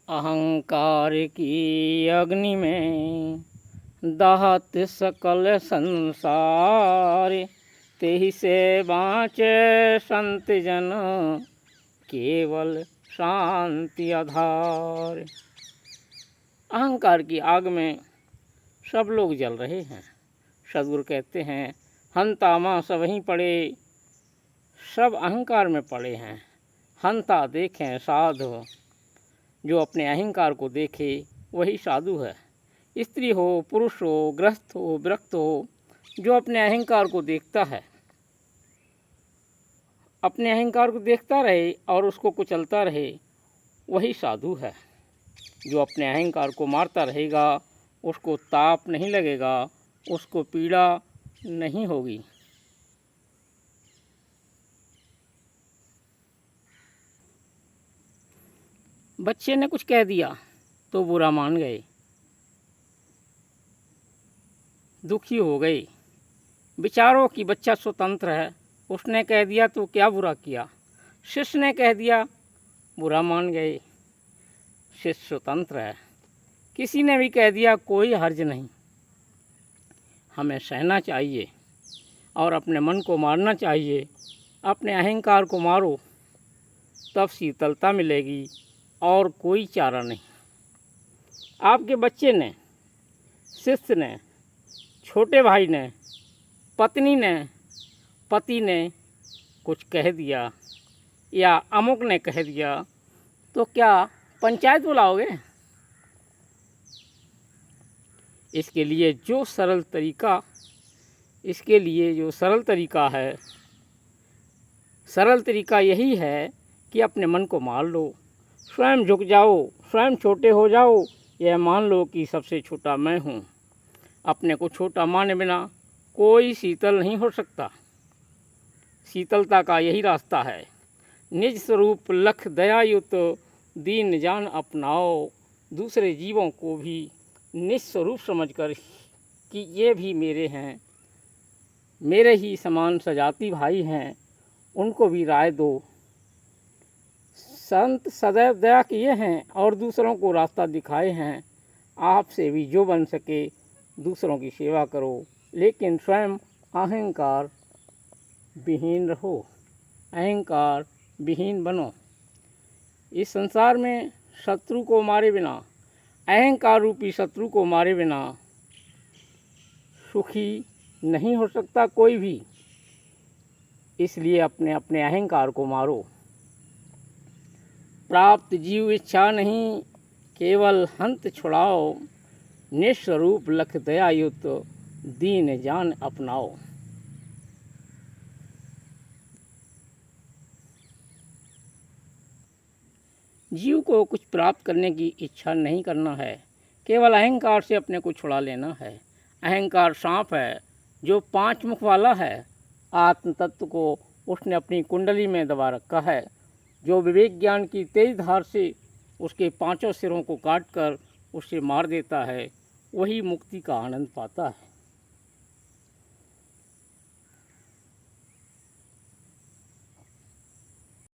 अहंकार की अग्नि में दहत सकल संसार, तेहि से बाँचे संत जन केवल शांति आधार। अहंकार की आग में सब लोग जल रहे हैं। सद्गुरु कहते हैं हंता माँ सब ही पड़े, सब अहंकार में पड़े हैं। हंता देखें साधु, जो अपने अहंकार को देखे वही साधु है। स्त्री हो, पुरुष हो, गृहस्थ हो, विरक्त हो, जो अपने अहंकार को देखता है, अपने अहंकार को देखता रहे और उसको कुचलता रहे, वही साधु है। जो अपने अहंकार को मारता रहेगा उसको ताप नहीं लगेगा, उसको पीड़ा नहीं होगी। बच्चे ने कुछ कह दिया तो बुरा मान गए, दुखी हो गए। विचारो कि बच्चा स्वतंत्र है, उसने कह दिया तो क्या बुरा किया। शिष्य ने कह दिया, बुरा मान गए। शिष्य स्वतंत्र है, किसी ने भी कह दिया कोई हर्ज नहीं। हमें सहना चाहिए और अपने मन को मारना चाहिए। अपने अहंकार को मारो, तब शीतलता मिलेगी और कोई चारा नहीं। आपके बच्चे ने, शिष्य ने, छोटे भाई ने, पत्नी ने, पति ने कुछ कह दिया या अमुक ने कह दिया तो क्या पंचायत बुलाओगे? इसके लिए जो सरल तरीका है, सरल तरीका यही है कि अपने मन को मार लो, स्वयं झुक जाओ, स्वयं छोटे हो जाओ। यह मान लो कि सबसे छोटा मैं हूँ। अपने को छोटा माने बिना कोई शीतल नहीं हो सकता। शीतलता का यही रास्ता है। निज स्वरूप लख दयायुत, दीन जान अपनाओ। दूसरे जीवों को भी निज स्वरूप समझकर कि ये भी मेरे हैं, मेरे ही समान सजाती भाई हैं, उनको भी राय दो। संत सदैव दया किए हैं और दूसरों को रास्ता दिखाए हैं। आपसे भी जो बन सके दूसरों की सेवा करो, लेकिन स्वयं अहंकार विहीन रहो, अहंकार विहीन बनो। इस संसार में शत्रु को मारे बिना, अहंकार रूपी शत्रु को मारे बिना सुखी नहीं हो सकता कोई भी। इसलिए अपने अपने अहंकार को मारो। प्राप्त जीव इच्छा नहीं, केवल हंत छुड़ाओ। निस्वरूप लख दयायुत, दीन जान अपनाओ। जीव को कुछ प्राप्त करने की इच्छा नहीं करना है, केवल अहंकार से अपने को छुड़ा लेना है। अहंकार सांप है जो 5 मुख वाला है। आत्म तत्व को उसने अपनी कुंडली में दबा रखा है। जो विवेक ज्ञान की तेज धार से उसके 5 सिरों को काट कर उसे मार देता है, वही मुक्ति का आनंद पाता है।